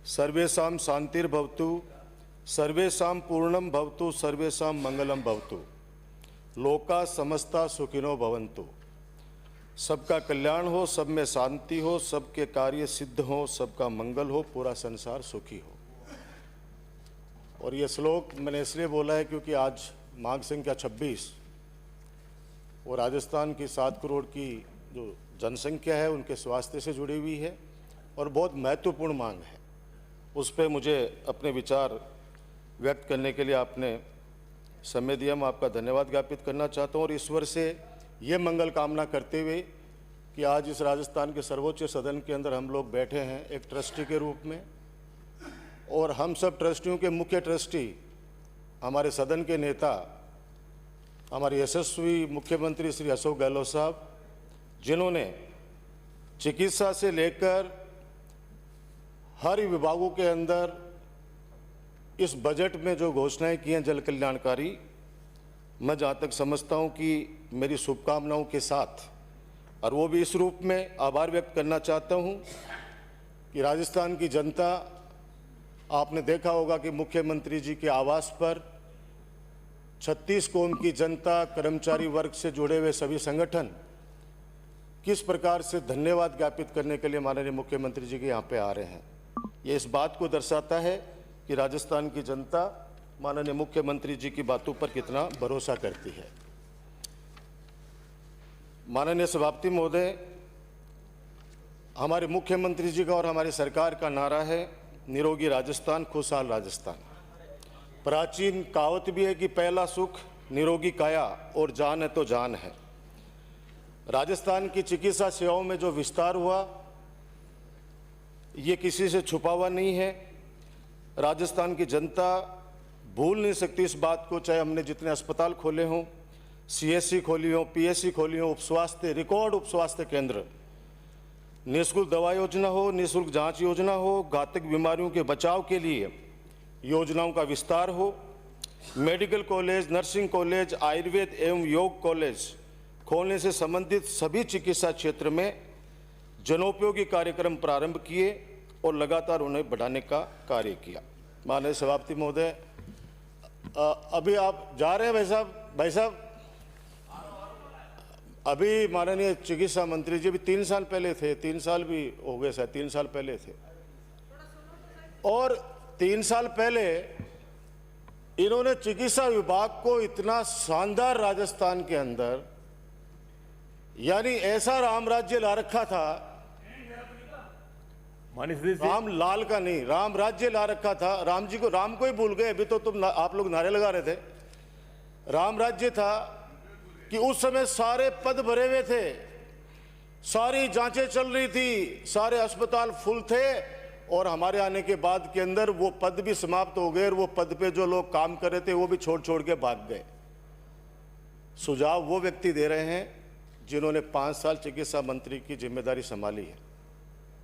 सर्वेषां शांतिर्भवतु, सर्वेषां पूर्णं भवतु, सर्वेषां मंगलम भवतु, लोका समस्ता सुखिनो भवन्तु। सबका कल्याण हो, सब में शांति हो, सबके कार्य सिद्ध हो, सबका मंगल हो, पूरा संसार सुखी हो। और ये श्लोक मैंने इसलिए बोला है क्योंकि आज माघ संख्या 26 और राजस्थान की 7 करोड़ की जो जनसंख्या है उनके स्वास्थ्य से जुड़ी हुई है और बहुत महत्वपूर्ण मांग है। उस पर मुझे अपने विचार व्यक्त करने के लिए आपने समय दिया, मैं आपका धन्यवाद ज्ञापित करना चाहता हूँ और ईश्वर से ये मंगल कामना करते हुए कि आज इस राजस्थान के सर्वोच्च सदन के अंदर हम लोग बैठे हैं एक ट्रस्टी के रूप में, और हम सब ट्रस्टियों के मुख्य ट्रस्टी हमारे सदन के नेता हमारे यशस्वी मुख्यमंत्री श्री अशोक गहलोत साहब, जिन्होंने चिकित्सा से लेकर हर विभागों के अंदर इस बजट में जो घोषणाएं की हैं जल कल्याणकारी, मैं जहाँ तक समझता हूँ कि मेरी शुभकामनाओं के साथ, और वो भी इस रूप में आभार व्यक्त करना चाहता हूँ कि राजस्थान की जनता, आपने देखा होगा कि मुख्यमंत्री जी के आवास पर 36 कौम की जनता, कर्मचारी वर्ग से जुड़े हुए सभी संगठन किस प्रकार से धन्यवाद ज्ञापित करने के लिए माननीय मुख्यमंत्री जी के यहाँ पे आ रहे हैं। ये इस बात को दर्शाता है कि राजस्थान की जनता माननीय मुख्यमंत्री जी की बातों पर कितना भरोसा करती है। माननीय सभापति महोदय, हमारे मुख्यमंत्री जी का और हमारी सरकार का नारा है निरोगी राजस्थान, खुशहाल राजस्थान। प्राचीन कहावत भी है कि पहला सुख निरोगी काया और जान है तो जान है। राजस्थान की चिकित्सा सेवाओं में जो विस्तार हुआ ये किसी से छुपा हुआ नहीं है। राजस्थान की जनता भूल नहीं सकती इस बात को, चाहे हमने जितने अस्पताल खोले हों, सीएससी खोली हो, पीएससी खोली हो, उपस्वास्थ्य रिकॉर्ड उपस्वास्थ्य केंद्र, निःशुल्क दवा योजना हो, निःशुल्क जांच योजना हो, घातक बीमारियों के बचाव के लिए योजनाओं का विस्तार हो, medical college, nursing college, Ayurveda एवं योग कॉलेज खोलने से संबंधित सभी चिकित्सा क्षेत्र में जनोपयोगी कार्यक्रम प्रारंभ किए और लगातार उन्हें बढ़ाने का कार्य किया। माननीय सभापति महोदय, अभी आप जा रहे हैं भाई साहब, अभी माननीय चिकित्सा मंत्री जी भी 3 साल पहले थे, 3 साल भी हो गए शायद, 3 साल पहले थे, और 3 साल पहले इन्होंने चिकित्सा विभाग को इतना शानदार राजस्थान के अंदर, यानी ऐसा राम राज्य ला रखा था, राम लाल का नहीं, राम राज्य ला रखा था। राम जी को, राम को ही भूल गए, अभी तो आप लोग नारे लगा रहे थे। राम राज्य था कि उस समय सारे पद भरे हुए थे, सारी जांचें चल रही थी, सारे अस्पताल फुल थे, और हमारे आने के बाद के अंदर वो पद भी समाप्त हो गए और वो पद पे जो लोग काम कर रहे थे वो भी छोड़ छोड़ के भाग गए। सुझाव वो व्यक्ति दे रहे हैं जिन्होंने 5 साल चिकित्सा मंत्री की जिम्मेदारी संभाली है।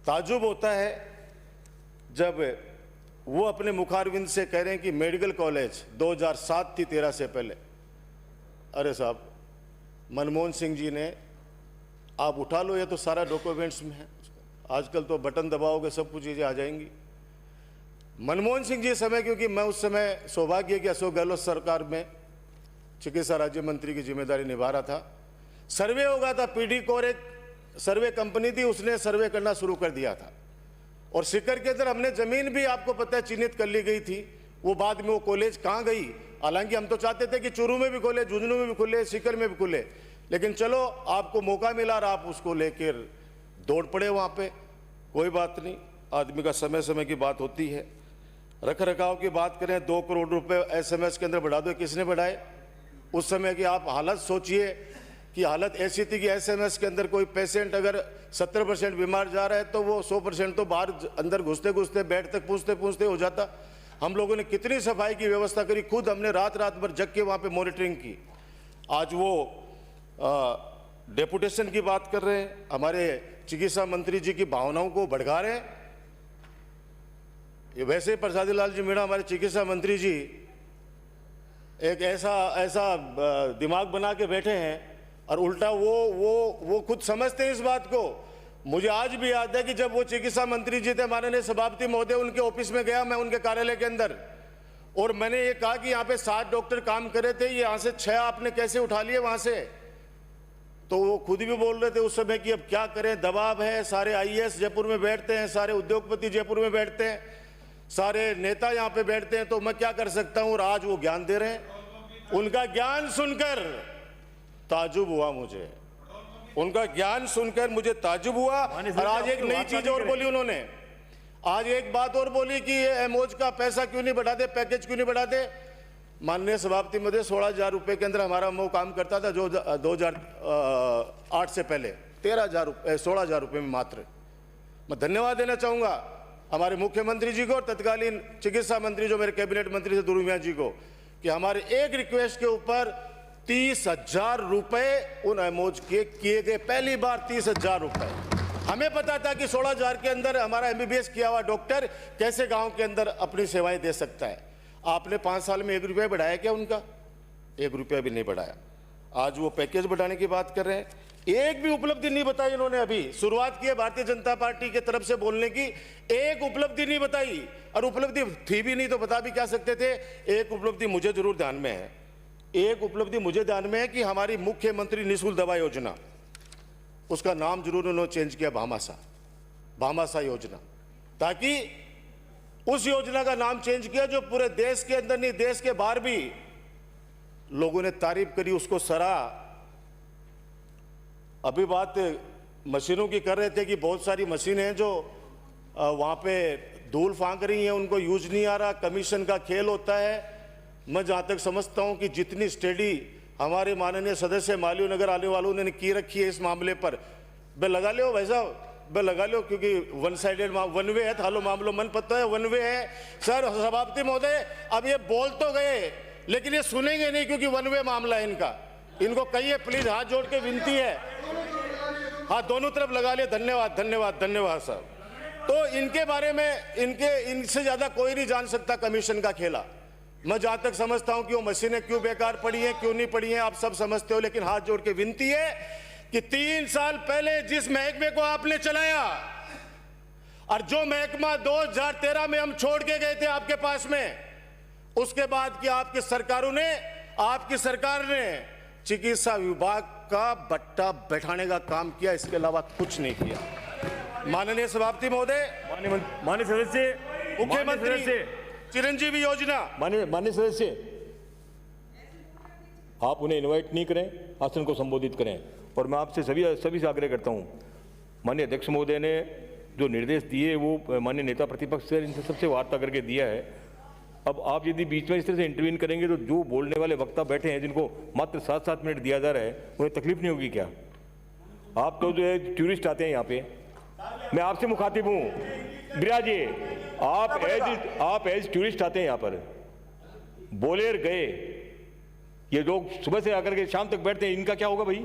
ताज्जुब होता है जब वो अपने मुखारविंद से कह रहे हैं कि मेडिकल कॉलेज 2007 थी, 13 से पहले। अरे साहब, मनमोहन सिंह जी ने, आप उठा लो, ये तो सारा डॉक्यूमेंट्स में है, आजकल तो बटन दबाओगे सब कुछ चीज़ें आ जाएंगी। मनमोहन सिंह जी समय, क्योंकि मैं उस समय सौभाग्य कि अशोक गहलोत सरकार में चिकित्सा राज्य मंत्री की जिम्मेदारी निभा रहा था, सर्वे हो गया था, पीडी कोर एक सर्वे कंपनी थी, उसने सर्वे करना शुरू कर दिया था, और सीकर के अंदर हमने जमीन भी आपको पता है चिन्हित कर ली गई थी। वो बाद में वो कॉलेज कहाँ गई, हालांकि हम तो चाहते थे कि चूरू में भी खोले, झुंझुनू में भी खुले, सीकर में भी खुले, लेकिन चलो आपको मौका मिला और आप उसको लेकर दौड़ पड़े वहाँ पे। कोई बात नहीं, आदमी का समय समय की बात होती है। रख रखाव की बात करें, 2 करोड़ रुपए SMS के अंदर बढ़ा दो, किसने बढ़ाए उस समय की आप हालत सोचिए कि हालत ऐसी थी कि SMS के अंदर कोई पेशेंट अगर 70% बीमार जा रहा है तो वो 100% तो बाहर अंदर घुसते घुसते बेड तक पूछते पूछते हो जाता। हम लोगों ने कितनी सफाई की व्यवस्था करी, खुद हमने रात रात भर जग के वहाँ पे मॉनिटरिंग की। आज वो डेपुटेशन की बात कर रहे हैं, हमारे चिकित्सा मंत्री जी की भावनाओं को भड़का रहे हैं। ये वैसे प्रसादी लाल जी मीणा हमारे चिकित्सा मंत्री जी एक ऐसा दिमाग बना के बैठे हैं, और उल्टा वो खुद समझते हैं इस बात को मुझे आज भी याद है कि जब वो चिकित्सा मंत्री जी थे माननीय सभापति महोदय, उनके ऑफिस में गया मैं, उनके कार्यालय के अंदर, और मैंने ये कहा कि यहाँ पे 7 डॉक्टर काम कर रहे थे, ये यहाँ से 6 आपने कैसे उठा लिए वहाँ से? तो वो खुद भी बोल रहे थे उस समय कि अब क्या करें, दबाव है, सारे आईएएस जयपुर में बैठते हैं, सारे उद्योगपति जयपुर में बैठते हैं, सारे नेता यहाँ पे बैठते हैं, तो मैं क्या कर सकता हूँ। और आज वो ज्ञान दे रहे हैं। उनका ज्ञान सुनकर ताजुब हुआ मुझे, उनका ज्ञान सुनकर मुझे ताजुब हुआ। और आज एक नई चीज और बोली उन्होंने, आज एक बात और बोली कि ये एमओज का पैसा क्यों नहीं बढ़ा दे, पैकेज क्यों नहीं बढ़ा दे। माननीय सभापति महोदय, 16,000 रुपये के अंदर हमारा मो काम करता था, जो 2008 से पहले 16,000 रुपये में मात्र। मैं धन्यवाद देना चाहूँगा हमारे मुख्यमंत्री जी को और तत्कालीन चिकित्सा मंत्री जो मेरे कैबिनेट मंत्री थे दुर्मिया जी को, कि हमारे एक रिक्वेस्ट के ऊपर 30,000 रुपये उन एमओज के किए गए। पहली बार 30,000 रुपये। हमें पता था कि 16,000 के अंदर हमारा एमबीबीएस किया हुआ डॉक्टर कैसे गांव के अंदर अपनी सेवाएं दे सकता है। आपने 5 साल में 1 रुपया बढ़ाया क्या उनका? 1 रुपया भी नहीं बढ़ाया। आज वो पैकेज बढ़ाने की बात कर रहे हैं। एक भी उपलब्धि नहीं बताई इन्होंने। अभी शुरुआत की है भारतीय जनता पार्टी के तरफ से बोलने की, एक उपलब्धि नहीं बताई। और उपलब्धि थी भी नहीं तो बता भी क्या सकते थे। एक उपलब्धि मुझे जरूर ध्यान में है, एक उपलब्धि मुझे ध्यान में है कि हमारी मुख्यमंत्री निःशुल्क दवा योजना, उसका नाम जरूर उन्होंने चेंज किया भामाशाह योजना, ताकि उस योजना का नाम चेंज किया जो पूरे देश के अंदर नहीं देश के बाहर भी लोगों ने तारीफ करी, उसको सराहा। अभी बात मशीनों की कर रहे थे कि बहुत सारी मशीनें हैं जो वहाँ पे धूल फांक रही हैं, उनको यूज नहीं आ रहा, कमीशन का खेल होता है। मैं जहाँ तक समझता हूँ कि जितनी स्टडी हमारे माननीय सदस्य मालवीय नगर आने वालों ने की रखी है इस मामले पर, बे लगा लो भाई साहब, बे लगा लो, क्योंकि वन साइडेड वन वे है, थालो मामलो मन पता है वन वे है। सर सभापति महोदय, अब ये बोल तो गए लेकिन ये सुनेंगे नहीं, क्योंकि वन वे मामला है इनका। इनको कहिए प्लीज, हाथ जोड़ के विनती है। हाँ, दोनों तरफ लगा लिया। धन्यवाद धन्यवाद धन्यवाद साहब। तो इनके बारे में इनसे ज्यादा कोई नहीं जान सकता कमीशन का खेला। मैं जहां तक समझता हूं कि वो मशीनें क्यों बेकार पड़ी हैं, क्यों नहीं पड़ी हैं, आप सब समझते हो। लेकिन हाथ जोड़ के विनती है कि 3 साल पहले जिस महकमे को आपने चलाया और जो महकमा 2013 में हम छोड़ के गए थे आपके पास में, उसके बाद की आपकी सरकार ने चिकित्सा विभाग का बट्टा बैठाने का काम किया, इसके अलावा कुछ नहीं किया। माननीय सभापति महोदय, माननीय सदस्य, मुख्यमंत्री चिरंजीवी योजना, माननीय सदस्य, आप उन्हें इनवाइट नहीं करें, आसन को संबोधित करें। और मैं आपसे सभी से आग्रह करता हूं, माननीय अध्यक्ष महोदय ने जो निर्देश दिए वो माननीय नेता प्रतिपक्ष से इनसे सबसे वार्ता करके दिया है। अब आप यदि बीच में इस तरह से इंटरवीन करेंगे तो जो बोलने वाले वक्ता बैठे हैं, जिनको मात्र 7-7 मिनट दिया जा रहा है, उन्हें तकलीफ नहीं होगी क्या? आप तो जो है टूरिस्ट आते हैं यहाँ पे, मैं आपसे मुखातिब हूँ बिराज जी, आप एज टूरिस्ट आते हैं यहाँ पर, बोलेर गए, ये लोग सुबह से आकर के शाम तक बैठते हैं, इनका क्या होगा भाई?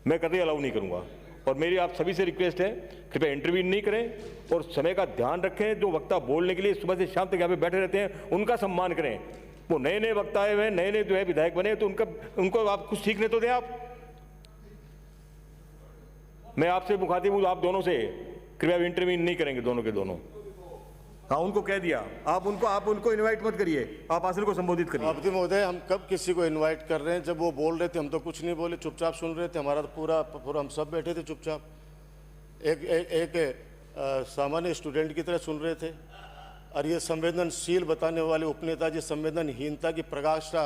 मैं कभी अलाउ नहीं करूंगा। और मेरी आप सभी से रिक्वेस्ट है, कृपया इंटरव्यून नहीं करें और समय का ध्यान रखें। जो वक्ता बोलने के लिए सुबह से शाम तक यहाँ पे बैठे रहते हैं, उनका सम्मान करें। वो नए वक्ता आए हुए, नए जो है विधायक बने, तो उनको आप कुछ सीखने तो दें। आप, मैं आपसे मुखातिब हूँ, आप दोनों से, कृपया इंटरव्यून नहीं करेंगे दोनों के दोनों। हाँ, उनको कह दिया, आप उनको इनवाइट मत करिए, आप आसन को संबोधित करिए। सभापति महोदय, हम कब किसी को इनवाइट कर रहे हैं? जब वो बोल रहे थे हम तो कुछ नहीं बोले, चुपचाप सुन रहे थे। हमारा तो पूरा हम सब बैठे थे चुपचाप, एक सामान्य स्टूडेंट की तरह सुन रहे थे। और ये संवेदनशील बताने वाले उपनेता जी संवेदनहीनता की प्रकाष्ठा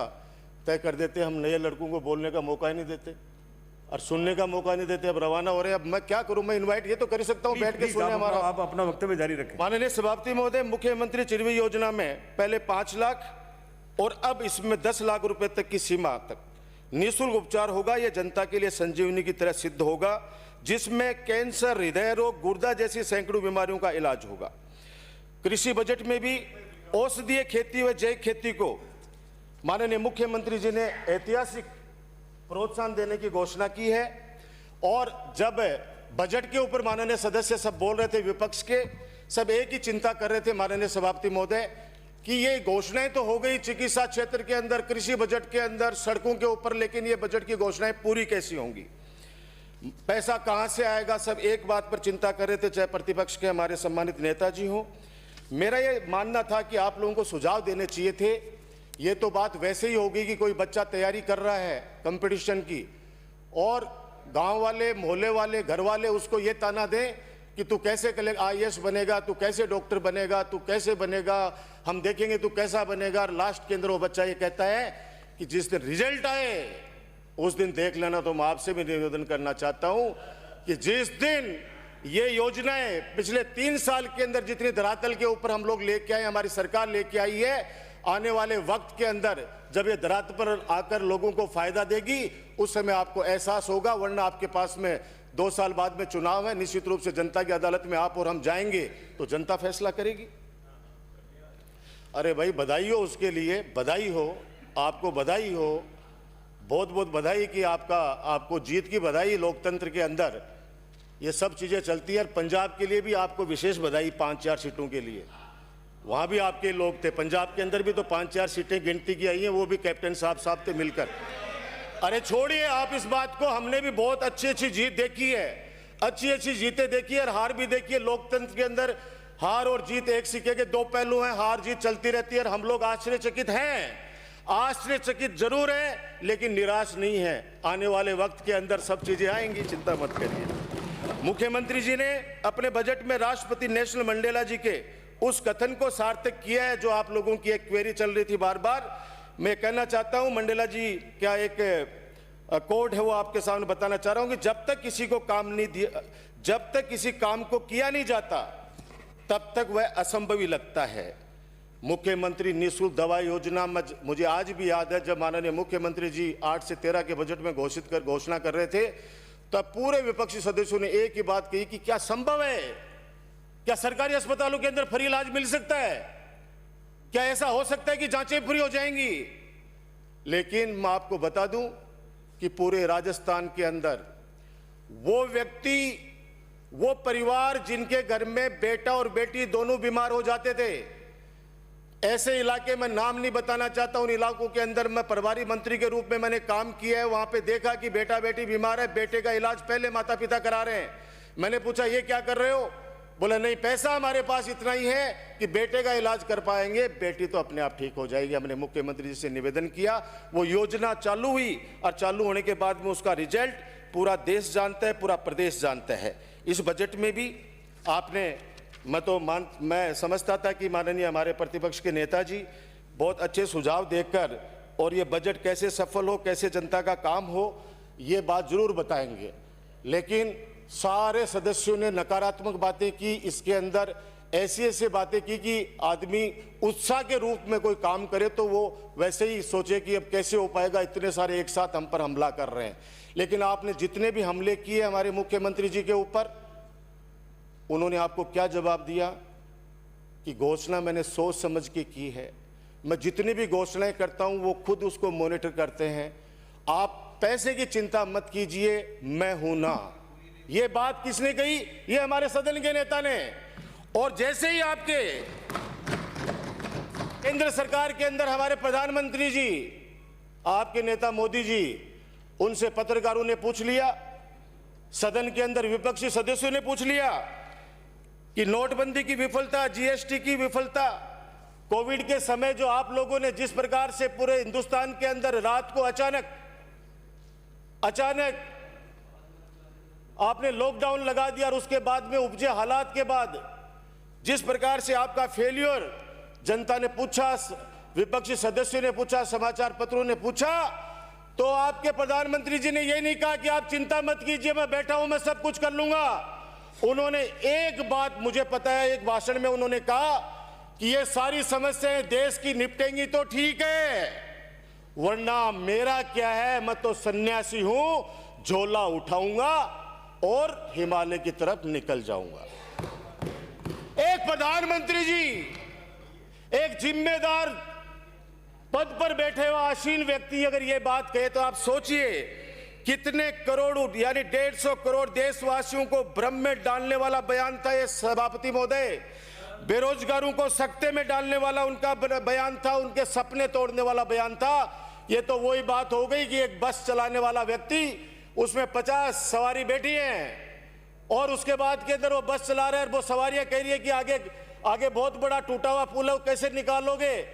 तय कर देते। हम नए लड़कों को बोलने का मौका ही नहीं देते और सुनने का मौका नहीं देते। अब रवाना हो रहे हैं, अब मैं क्या करूं? मैं इनवाइट ये तो कर सकता हूं, बैठ के सुने हमारा। आप अपना वक्तव्य जारी रखें। माननीय सभापति महोदय, मुख्यमंत्री चिरंजीवी योजना में पहले 5 लाख और अब इसमें 10 लाख रुपए तक की सीमा तक निःशुल्क उपचार होगा। यह जनता के लिए संजीवनी की तरह सिद्ध होगा, जिसमें कैंसर, हृदय रोग, गुर्दा जैसी सैकड़ों बीमारियों का इलाज होगा। कृषि बजट में भी औषधीय खेती व जैविक खेती को माननीय मुख्यमंत्री जी ने ऐतिहासिक प्रोत्साहन देने की घोषणा की है। और जब बजट के ऊपर माननीय सदस्य सब बोल रहे थे, विपक्ष के सब एक ही चिंता कर रहे थे माननीय सभापति महोदय, कि ये घोषणाएं तो हो गई चिकित्सा क्षेत्र के अंदर, कृषि बजट के अंदर, सड़कों के ऊपर, लेकिन ये बजट की घोषणाएं पूरी कैसी होंगी? पैसा कहां से आएगा, सब एक बात पर चिंता कर रहे थे, चाहे प्रतिपक्ष के हमारे सम्मानित नेताजी हों। मेरा ये मानना था कि आप लोगों को सुझाव देने चाहिए थे। ये तो बात वैसे ही होगी कि कोई बच्चा तैयारी कर रहा है कंपटीशन की और गांव वाले, मोहल्ले वाले, घर वाले उसको ये ताना दें कि तू कैसे IAS बनेगा, तू कैसे डॉक्टर बनेगा, तू कैसे बनेगा, हम देखेंगे तू कैसा बनेगा। लास्ट के अंदर वो बच्चा ये कहता है कि जिस दिन रिजल्ट आए उस दिन देख लेना। तो मैं आपसे भी निवेदन करना चाहता हूं कि जिस दिन ये योजनाएं पिछले 3 साल के अंदर जितनी धरातल के ऊपर हम लोग लेके आए, हमारी सरकार लेके आई है, आने वाले वक्त के अंदर जब ये धरातल पर आकर लोगों को फायदा देगी, उस समय आपको एहसास होगा। वरना आपके पास में 2 साल बाद में चुनाव है, निश्चित रूप से जनता की अदालत में आप और हम जाएंगे तो जनता फैसला करेगी। अरे भाई बधाई हो, उसके लिए बधाई हो, आपको बधाई हो, बहुत बहुत बधाई कि आपको जीत की बधाई। लोकतंत्र के अंदर ये सब चीज़ें चलती है। पंजाब के लिए भी आपको विशेष बधाई 5-4 सीटों के लिए, वहाँ भी आपके लोग थे। पंजाब के अंदर भी तो 5-4 सीटें गिनती की आई हैं, वो भी कैप्टन साहब थे मिलकर। अरे छोड़िए आप इस बात को, हमने भी बहुत अच्छी जीत देखी है, अच्छी जीतें देखी है और हार भी देखी है। लोकतंत्र के अंदर हार और जीत एक सिक्के के 2 पहलू हैं, हार जीत चलती रहती है और हम लोग आश्चर्यचकित हैं, आश्चर्यचकित जरूर है, लेकिन निराश नहीं है। आने वाले वक्त के अंदर सब चीजें आएंगी, चिंता मत करिए। मुख्यमंत्री जी ने अपने बजट में राष्ट्रपति नेल्सन मंडेला जी के उस कथन को सार्थक किया है जो आप लोगों की एक क्वेरी चल रही थी बार बार। मैं कहना चाहता हूं, मंडेला जी क्या एक कोड है वो आपके सामने बताना चाह रहा हूं कि जब तक किसी को काम नहीं दिया, जब तक किसी काम को किया नहीं जाता तब तक वह असंभव ही लगता है। मुख्यमंत्री निःशुल्क दवा योजना, मुझे आज भी याद है जब माननीय मुख्यमंत्री जी 8 से 13 के बजट में घोषणा कर रहे थे, तब पूरे विपक्षी सदस्यों ने एक ही बात कही कि क्या संभव है, क्या सरकारी अस्पतालों के अंदर फ्री इलाज मिल सकता है, क्या ऐसा हो सकता है कि जांचें फ्री हो जाएंगी। लेकिन मैं आपको बता दूं कि पूरे राजस्थान के अंदर वो व्यक्ति, वो परिवार जिनके घर में बेटा और बेटी दोनों बीमार हो जाते थे, ऐसे इलाके में नाम नहीं बताना चाहता, उन इलाकों के अंदर मैं प्रभारी मंत्री के रूप में मैंने काम किया है। वहां पे देखा कि बेटा बेटी बीमार है, बेटे का इलाज पहले माता पिता करा रहे हैं। मैंने पूछा ये क्या कर रहे हो, बोला नहीं पैसा हमारे पास इतना ही है कि बेटे का इलाज कर पाएंगे, बेटी तो अपने आप ठीक हो जाएगी। हमने मुख्यमंत्री जी से निवेदन किया, वो योजना चालू हुई और चालू होने के बाद में उसका रिजल्ट पूरा देश जानता है, पूरा प्रदेश जानता है। इस बजट में भी आपने, मैं समझता था कि माननीय हमारे प्रतिपक्ष के नेताजी बहुत अच्छे सुझाव देकर और ये बजट कैसे सफल हो, कैसे जनता का काम हो, ये बात जरूर बताएंगे। लेकिन सारे सदस्यों ने नकारात्मक बातें की, इसके अंदर ऐसी बातें की कि आदमी उत्साह के रूप में कोई काम करे तो वो वैसे ही सोचे कि अब कैसे हो पाएगा, इतने सारे एक साथ हम पर हमला कर रहे हैं। लेकिन आपने जितने भी हमले किए हमारे मुख्यमंत्री जी के ऊपर, उन्होंने आपको क्या जवाब दिया कि घोषणा मैंने सोच समझ के की है। मैं जितनी भी घोषणाएं करता हूं वो खुद उसको मॉनिटर करते हैं। आप पैसे की चिंता मत कीजिए, मैं हूं ना। ये बात किसने कही, ये हमारे सदन के नेता ने। और जैसे ही आपके केंद्र सरकार के अंदर हमारे प्रधानमंत्री जी, आपके नेता मोदी जी, उनसे पत्रकारों ने पूछ लिया, सदन के अंदर विपक्षी सदस्यों ने पूछ लिया कि नोटबंदी की विफलता, जीएसटी की विफलता, कोविड के समय जो आप लोगों ने जिस प्रकार से पूरे हिंदुस्तान के अंदर रात को अचानक आपने लॉकडाउन लगा दिया और उसके बाद में उपजे हालात के बाद जिस प्रकार से आपका फेल्योर जनता ने पूछा, विपक्षी सदस्यों ने पूछा, समाचार पत्रों ने पूछा, तो आपके प्रधानमंत्री जी ने यह नहीं कहा कि आप चिंता मत कीजिए, मैं बैठा हूं, मैं सब कुछ कर लूंगा। उन्होंने एक बात मुझे पता है, एक भाषण में उन्होंने कहा कि ये सारी समस्याएं देश की निपटेंगी तो ठीक है, वरना मेरा क्या है, मैं तो सन्यासी हूं, झोला उठाऊंगा और हिमालय की तरफ निकल जाऊंगा। एक प्रधानमंत्री जी, एक जिम्मेदार पद पर बैठे हुए आसीन व्यक्ति अगर ये बात कहे तो आप सोचिए कितने करोड़ यानी 150 करोड़ देशवासियों को भ्रम में डालने वाला बयान था ये सभापति महोदय। बेरोजगारों को सकते में डालने वाला उनका बयान था, उनके सपने तोड़ने वाला बयान था। ये तो वही बात हो गई कि एक बस चलाने वाला व्यक्ति उसमें 50 सवारी बैठी हैं और उसके बाद के अंदर वो बस चला रहे हैं और वो सवारियां कह रही है कि आगे आगे बहुत बड़ा टूटा हुआ पुल है, कैसे निकालोगे।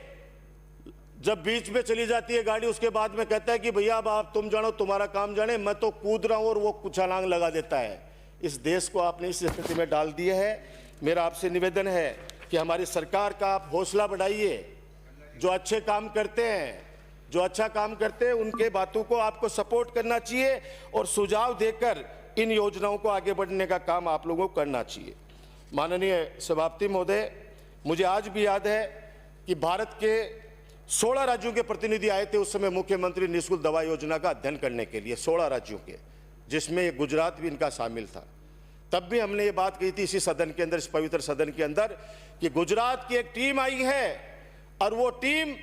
जब बीच में चली जाती है गाड़ी, उसके बाद में कहता है कि भैया अब आप तुम जानो, तुम्हारा काम जाने, मैं तो कूद रहा हूं, और वो छलांग लगा देता है। इस देश को आपने इस स्थिति में डाल दिया है। मेरा आपसे निवेदन है कि हमारी सरकार का आप हौसला बढ़ाइए। जो अच्छे काम करते हैं, जो अच्छा काम करते हैं, उनके बातों को आपको सपोर्ट करना चाहिए और सुझाव देकर इन योजनाओं को आगे बढ़ने का काम आप लोगों को करना चाहिए। माननीय सभापति महोदय, मुझे आज भी याद है कि भारत के 16 राज्यों के प्रतिनिधि आए थे उस समय मुख्यमंत्री निःशुल्क दवा योजना का अध्ययन करने के लिए, 16 राज्यों के, जिसमें गुजरात भी इनका शामिल था। तब भी हमने ये बात कही थी इसी सदन के अंदर, इस पवित्र सदन के अंदर, कि गुजरात की एक टीम आई है और वो टीम,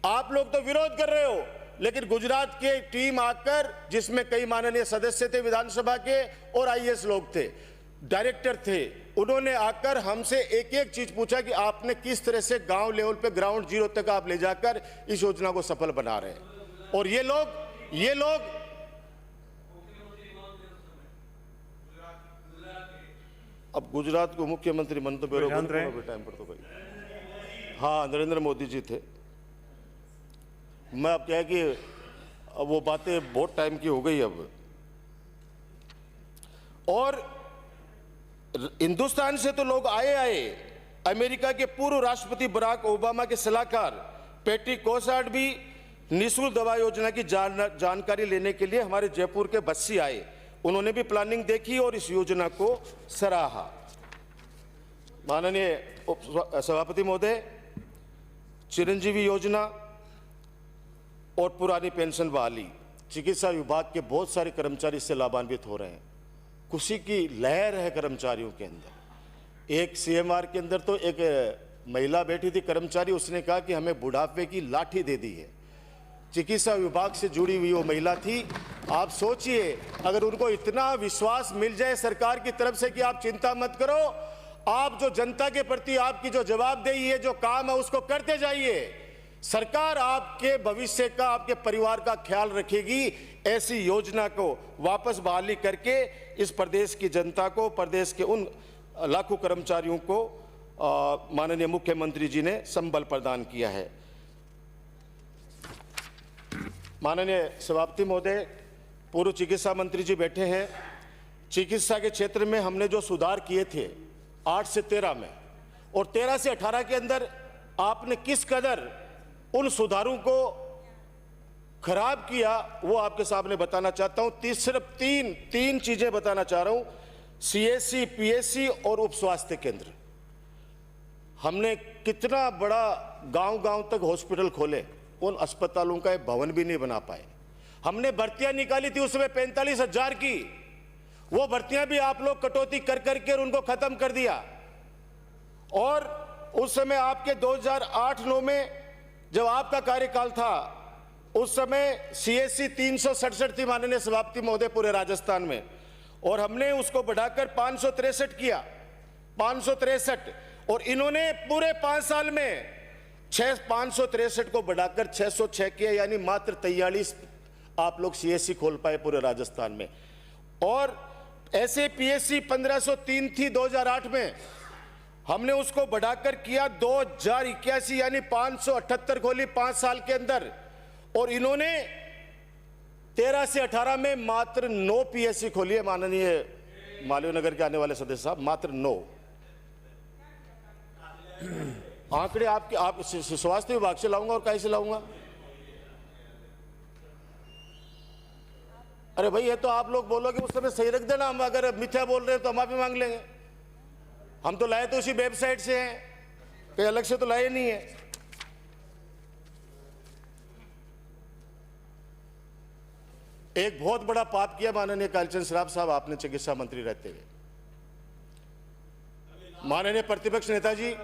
आप लोग तो विरोध कर रहे हो, लेकिन गुजरात की एक टीम आकर, जिसमें कई माननीय सदस्य थे विधानसभा के और आईएएस लोग थे, डायरेक्टर थे, उन्होंने आकर हमसे एक एक चीज पूछा कि आपने किस तरह से गांव लेवल पे ग्राउंड जीरो तक आप ले जाकर इस योजना को सफल बना रहे हैं। और ये लोग अब गुजरात को मुख्यमंत्री मन तो टाइम पर तो भाई, हाँ, नरेंद्र मोदी जी थे। मैं अब क्या है कि अब वो बातें बहुत टाइम की हो गई अब। और हिंदुस्तान से तो लोग आए। अमेरिका के पूर्व राष्ट्रपति बराक ओबामा के सलाहकार पैट्री कोसार्ड भी निःशुल्क दवा योजना की जानकारी लेने के लिए हमारे जयपुर के बस्सी आए। उन्होंने भी प्लानिंग देखी और इस योजना को सराहा। माननीय सभापति महोदय, चिरंजीवी योजना और पुरानी पेंशन बहाली, चिकित्सा विभाग के बहुत सारे कर्मचारी इससे लाभान्वित हो रहे हैं। खुशी की लहर है कर्मचारियों के अंदर। एक सीएमआर के अंदर तो एक महिला बैठी थी कर्मचारी, उसने कहा कि हमें बुढ़ापे की लाठी दे दी है। चिकित्सा विभाग से जुड़ी हुई वो महिला थी। आप सोचिए, अगर उनको इतना विश्वास मिल जाए सरकार की तरफ से कि आप चिंता मत करो, आप जो जनता के प्रति आपकी जो जवाबदेही है, जो काम है, उसको करते जाइए, सरकार आपके भविष्य का, आपके परिवार का ख्याल रखेगी। ऐसी योजना को वापस बहाली करके इस प्रदेश की जनता को, प्रदेश के उन लाखों कर्मचारियों को माननीय मुख्यमंत्री जी ने संबल प्रदान किया है। माननीय सभापति महोदय, पूर्व चिकित्सा मंत्री जी बैठे हैं। चिकित्सा के क्षेत्र में हमने जो सुधार किए थे 8 से 13 में और 13 से 18 के अंदर आपने किस कदर उन सुधारों को खराब किया, वो आपके सामने बताना चाहता हूं। सिर्फ तीन चीजें बताना चाह रहा हूं। सीएससी, पीएससी और उप स्वास्थ्य केंद्र, हमने कितना बड़ा गांव-गांव तक हॉस्पिटल खोले, उन अस्पतालों का एक भवन भी नहीं बना पाए। हमने भर्तियां निकाली थी उसमें 45,000 की, वो भर्तियां भी आप लोग कटौती कर करके उनको खत्म कर दिया। और उस समय आपके 2008-9 में जब आपका कार्यकाल था, उस समय सीएससी 367 थी माननीय सभापति महोदय पूरे राजस्थान में, और हमने उसको बढ़ाकर 563 किया, 563। और इन्होंने पूरे 5 साल में 563 को बढ़ाकर 606 किया, यानी मात्र 43 आप लोग सीएससी खोल पाए पूरे राजस्थान में। और ऐसे पीएससी 1503 थी 2008 में, हमने उसको बढ़ाकर किया 2081, यानी 578 खोली 5 साल के अंदर। और इन्होंने 13 से 18 में मात्र 9 पीएससी खोली है। माननीय मालवीय नगर के आने वाले सदस्य साहब, मात्र 9 आंकड़े आप स्वास्थ्य विभाग से लाऊंगा और कैसे लाऊंगा? अरे भाई, ये तो आप लोग बोलोगे उस समय सही रख देना, हम अगर मिथ्या बोल रहे हैं तो माफी मांग लेंगे। हम तो लाए तो उसी वेबसाइट से हैं, कहीं अलग से तो लाए नहीं है। एक बहुत बड़ा पाप किया माननीय कालीचंद श्राफ साहब आपने चिकित्सा मंत्री रहते हुए। माननीय प्रतिपक्ष नेताजी,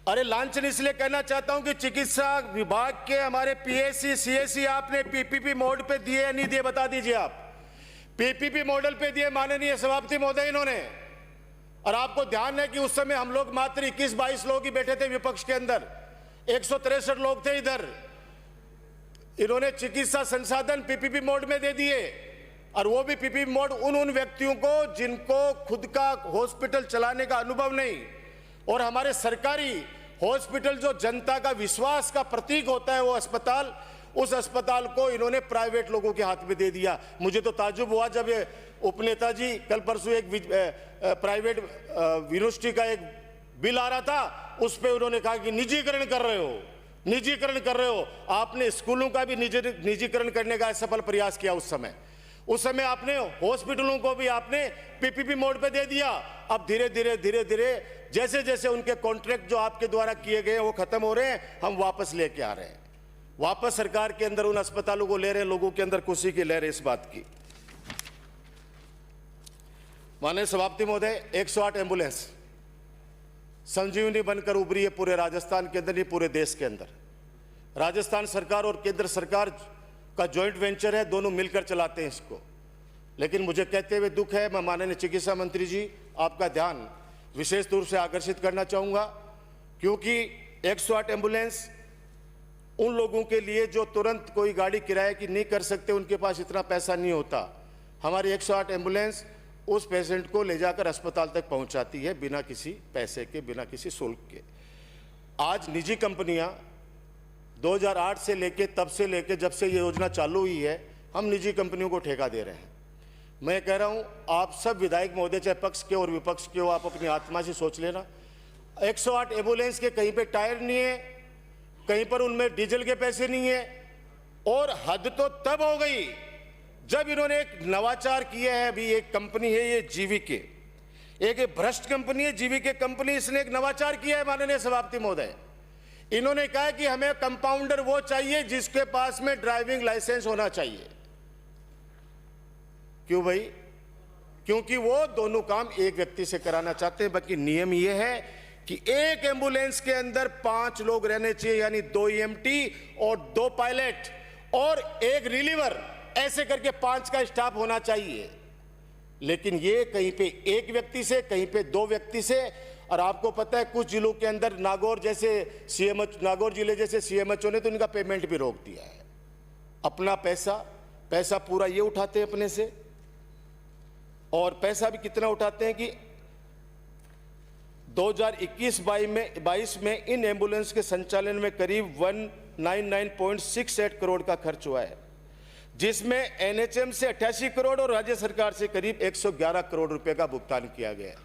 अरे लांछन इसलिए कहना चाहता हूं कि चिकित्सा विभाग के हमारे पीएससी, सीएससी आपने पीपीपी मोड पे दिए या नहीं दिए, बता दीजिए आप। पीपीपी मॉडल पे दिए माननीय सभापति महोदय इन्होंने। और आपको ध्यान है कि उस समय हम लोग मात्र 21-22 लोग ही बैठे थे विपक्ष के अंदर, 163 लोग थे इधर। इन्होंने चिकित्सा संसाधन पीपीपी मोड में दे दिए। और वो भी पीपीपी मोड उन व्यक्तियों को जिनको खुद का हॉस्पिटल चलाने का अनुभव नहीं। और हमारे सरकारी हॉस्पिटल जो जनता का विश्वास का प्रतीक होता है वो अस्पताल, उस अस्पताल को इन्होंने प्राइवेट लोगों के हाथ में दे दिया। मुझे तो ताज्जुब हुआ जब ये उपनेता जी कल परसों एक प्राइवेट यूनिवर्सिटी का एक बिल आ रहा था, उस पे उन्होंने कहा कि निजीकरण कर रहे हो, निजीकरण कर रहे हो। आपने स्कूलों का भी निजीकरण करने का सफल प्रयास किया उस समय आपने हॉस्पिटलों को भी आपने पीपीपी मोड पे दे दिया। अब धीरे धीरे जैसे जैसे उनके कॉन्ट्रैक्ट जो आपके द्वारा किए गए वो खत्म हो रहे हैं, हम वापस लेके आ रहे हैं, वापस सरकार के अंदर उन अस्पतालों को ले रहे हैं। लोगों के अंदर खुशी की लहर है इस बात की। माननीय सभापति महोदय, 108 एम्बुलेंस संजीवनी बनकर उभरी है पूरे राजस्थान के अंदर, नहीं पूरे देश के अंदर। राजस्थान सरकार और केंद्र सरकार का जॉइंट वेंचर है, दोनों मिलकर चलाते हैं इसको। लेकिन मुझे कहते हुए दुख है, मैं माननीय चिकित्सा मंत्री जी आपका ध्यान विशेष रूप से आकर्षित करना चाहूँगा, क्योंकि 108 एम्बुलेंस उन लोगों के लिए जो तुरंत कोई गाड़ी किराए की नहीं कर सकते, उनके पास इतना पैसा नहीं होता। हमारी 108 एम्बुलेंस उस पेशेंट को ले जाकर अस्पताल तक पहुंचाती है बिना किसी पैसे के, बिना किसी शुल्क के। आज निजी कंपनियां 2008 से लेके तब से लेके जब से ये योजना चालू हुई है, हम निजी कंपनियों को ठेका दे रहे हैं। मैं कह रहा हूं, आप सब विधायक महोदय, चाहे पक्ष के और विपक्ष के हो, आप अपनी आत्मा से सोच लेना। 108 एम्बुलेंस के कहीं पे टायर नहीं है, कहीं पर उनमें डीजल के पैसे नहीं है। और हद तो तब हो गई जब इन्होंने एक नवाचार किया है। अभी एक कंपनी है ये जीवीके, एक भ्रष्ट कंपनी है जीवीके कंपनी, इसने एक नवाचार किया है माननीय सभापति महोदय। इन्होंने कहा कि हमें कंपाउंडर वो चाहिए जिसके पास में ड्राइविंग लाइसेंस होना चाहिए। क्यों भाई? क्योंकि वो दोनों काम एक व्यक्ति से कराना चाहते हैं। बाकी नियम ये है कि एक एम्बुलेंस के अंदर 5 लोग रहने चाहिए, यानी 2 EMT और 2 पायलट और 1 रिलीवर, ऐसे करके 5 का स्टाफ होना चाहिए। लेकिन ये कहीं पे 1 व्यक्ति से, कहीं पे 2 व्यक्ति से। और आपको पता है कुछ जिलों के अंदर नागौर जिले जैसे CMHO ने तो इनका पेमेंट भी रोक दिया है। अपना पैसा पूरा ये उठाते हैं अपने से, और पैसा भी कितना उठाते हैं कि 2021-22 में इन एम्बुलेंस के संचालन में करीब 199.68 करोड़ का खर्च हुआ है, जिसमें NHM से 88 करोड़ और राज्य सरकार से करीब 111 करोड़ रुपए का भुगतान किया गया है।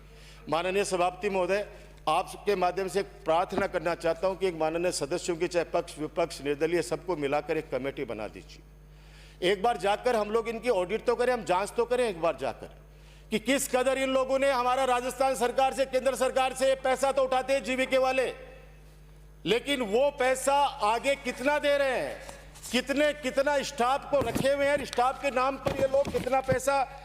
माननीय सभापति महोदय, आपके माध्यम से प्रार्थना करना चाहता हूं कि एक माननीय सदस्यों की, चाहे पक्ष विपक्ष निर्दलीय, सबको मिलाकर एक कमेटी बना दीजिए। एक बार जाकर हम लोग इनकी ऑडिट तो करें, हम जांच तो करें एक बार जाकर कि किस कदर इन लोगों ने हमारा राजस्थान सरकार से, केंद्र सरकार से पैसा तो उठाते हैं जीवीके वाले, लेकिन वो पैसा आगे कितना दे रहे हैं, कितना स्टाफ को रखे हुए हैं, स्टाफ के नाम पर ये लोग कितना पैसा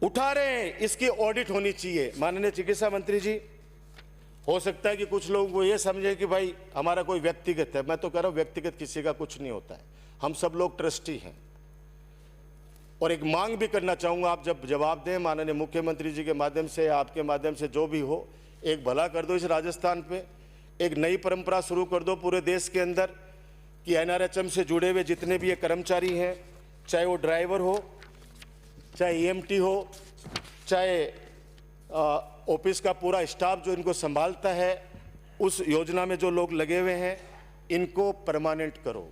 उठा रहे हैं, इसकी ऑडिट होनी चाहिए। माननीय चिकित्सा मंत्री जी, हो सकता है कि कुछ लोगों को ये समझे कि भाई हमारा कोई व्यक्तिगत है। मैं तो कह रहा हूं व्यक्तिगत किसी का कुछ नहीं होता है, हम सब लोग ट्रस्टी हैं। और एक मांग भी करना चाहूंगा, आप जब जवाब दें माननीय मुख्यमंत्री जी के माध्यम से, आपके माध्यम से, जो भी हो, एक भला कर दो इस राजस्थान पे, एक नई परंपरा शुरू कर दो पूरे देश के अंदर कि NRHM से जुड़े हुए जितने भी ये कर्मचारी हैं, चाहे वो ड्राइवर हो, चाहे EMT हो, चाहे ऑफिस का पूरा स्टाफ जो इनको संभालता है, उस योजना में जो लोग लगे हुए हैं, इनको परमानेंट करो।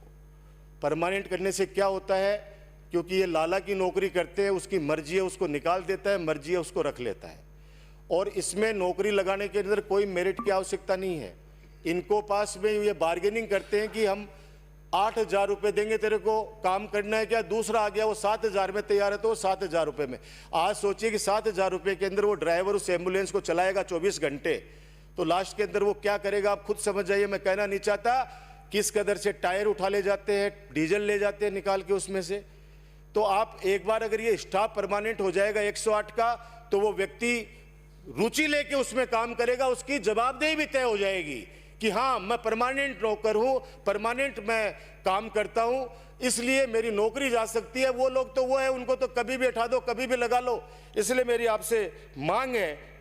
परमानेंट करने से क्या होता है, क्योंकि ये लाला की नौकरी करते हैं, उसकी मर्जी है उसको निकाल देता है, मर्जी है उसको रख लेता है। और इसमें नौकरी लगाने के अंदर कोई मेरिट की आवश्यकता नहीं है। इनको पास में ये बार्गेनिंग करते हैं कि हम 8,000 रुपये देंगे, तेरे को काम करना है क्या? दूसरा आ गया वो 7,000 में तैयार है तो वो 7,000 रुपये में। आज सोचिए कि 7,000 रुपये के अंदर वो ड्राइवर उस एम्बुलेंस को चलाएगा 24 घंटे, तो लास्ट के अंदर वो क्या करेगा आप खुद समझ जाइए। मैं कहना नहीं चाहता किस कदर से टायर उठा ले जाते हैं, डीजल ले जाते हैं निकाल के उसमें से। तो आप एक बार अगर ये स्टाफ परमानेंट हो जाएगा 108 का, तो वो व्यक्ति रुचि लेके उसमें काम करेगा, उसकी जवाबदेही भी तय हो जाएगी कि हाँ मैं परमानेंट नौकर हूं, परमानेंट मैं काम करता हूं, इसलिए मेरी नौकरी जा सकती है। वो लोग तो वो है, उनको तो कभी भी हटा दो, कभी भी लगा लो। इसलिए मेरी आपसे मांग है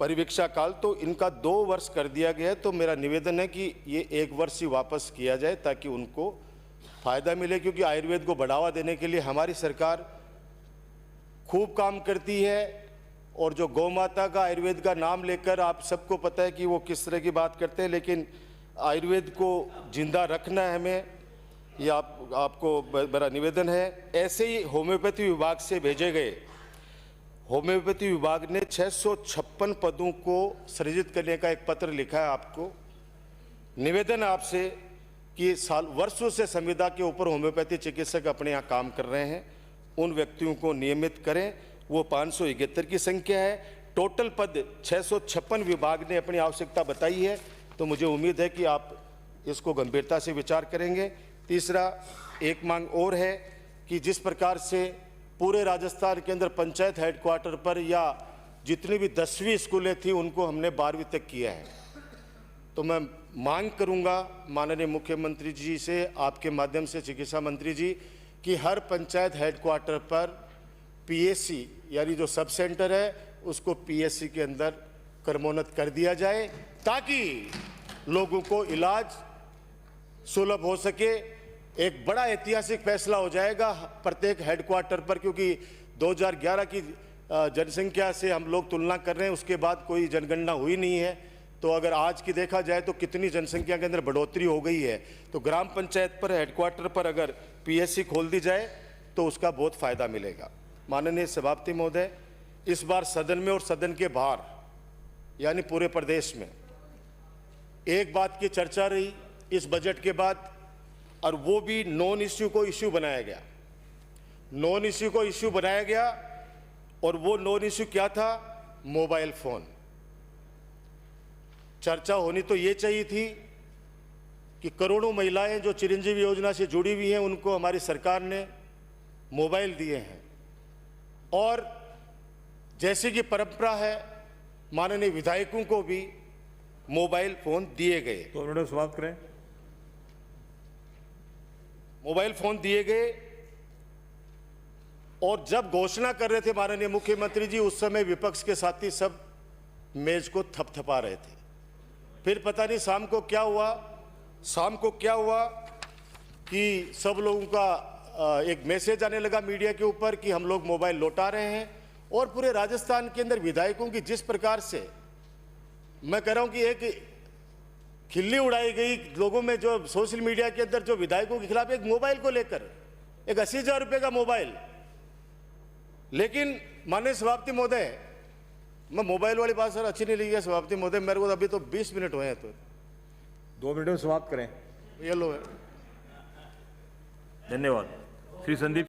परिवीक्षा काल तो इनका 2 वर्ष कर दिया गया है। तो मेरा निवेदन है कि ये 1 वर्ष ही वापस किया जाए ताकि उनको फ़ायदा मिले, क्योंकि आयुर्वेद को बढ़ावा देने के लिए हमारी सरकार खूब काम करती है। और जो गौ माता का आयुर्वेद का नाम लेकर आप सबको पता है कि वो किस तरह की बात करते हैं, लेकिन आयुर्वेद को जिंदा रखना है हमें, ये आपको मेरा निवेदन है। ऐसे ही होम्योपैथी विभाग से भेजे गए, होम्योपैथी विभाग ने 656 पदों को सृजित करने का एक पत्र लिखा है आपको। निवेदन है आपसे कि वर्षों से संविदा के ऊपर होम्योपैथी चिकित्सक अपने यहाँ काम कर रहे हैं, उन व्यक्तियों को नियमित करें। वो 571 की संख्या है। टोटल पद 656 विभाग ने अपनी आवश्यकता बताई है। तो मुझे उम्मीद है कि आप इसको गंभीरता से विचार करेंगे। तीसरा, एक मांग और है कि जिस प्रकार से पूरे राजस्थान के अंदर पंचायत हेडक्वार्टर पर या जितनी भी 10वीं स्कूलें थी उनको हमने 12वीं तक किया है, तो मैं मांग करूंगा माननीय मुख्यमंत्री जी से, आपके माध्यम से चिकित्सा मंत्री जी, कि हर पंचायत हेडक्वार्टर पर पीएससी यानी जो सब सेंटर है उसको पीएससी के अंदर क्रमोन्नत कर दिया जाए ताकि लोगों को इलाज सुलभ हो सके। एक बड़ा ऐतिहासिक फैसला हो जाएगा प्रत्येक हेडक्वार्टर पर, क्योंकि 2011 की जनसंख्या से हम लोग तुलना कर रहे हैं, उसके बाद कोई जनगणना हुई नहीं है। तो अगर आज की देखा जाए तो कितनी जनसंख्या के अंदर बढ़ोतरी हो गई है। तो ग्राम पंचायत पर हेडक्वार्टर पर अगर पीएससी खोल दी जाए तो उसका बहुत फायदा मिलेगा। माननीय सभापति महोदय, इस बार सदन में और सदन के बाहर यानी पूरे प्रदेश में एक बात की चर्चा रही इस बजट के बाद, और वो भी नॉन इश्यू को इश्यू बनाया गया। नॉन इश्यू को इश्यू बनाया गया, और वो नॉन इश्यू क्या था? Mobile phone. चर्चा होनी तो ये चाहिए थी कि करोड़ों महिलाएं जो चिरंजीवी योजना से जुड़ी हुई हैं उनको हमारी सरकार ने मोबाइल दिए हैं, और जैसे कि परंपरा है माननीय विधायकों को भी मोबाइल फोन दिए गए। तो उन्होंने समाप्त करें। मोबाइल फोन दिए गए, और जब घोषणा कर रहे थे माननीय मुख्यमंत्री जी, उस समय विपक्ष के साथी सब मेज को थपथपा रहे थे। फिर पता नहीं शाम को क्या हुआ कि सब लोगों का एक मैसेज आने लगा मीडिया के ऊपर कि हम लोग मोबाइल लौटा रहे हैं। और पूरे राजस्थान के अंदर विधायकों की जिस प्रकार से, मैं कह रहा हूं कि एक खिल्ली उड़ाई गई लोगों में, जो सोशल मीडिया के अंदर जो विधायकों के खिलाफ एक मोबाइल को लेकर, एक 80,000 रुपये का मोबाइल। लेकिन माननीय सभापति महोदय, मैं मोबाइल वाली बात सर अच्छी नहीं लगी है सभापति महोदय, मेरे को अभी तो 20 मिनट हुए हैं, तो 2 मिनट में समाप्त करें। ये लो है। धन्यवाद। श्री संदीप।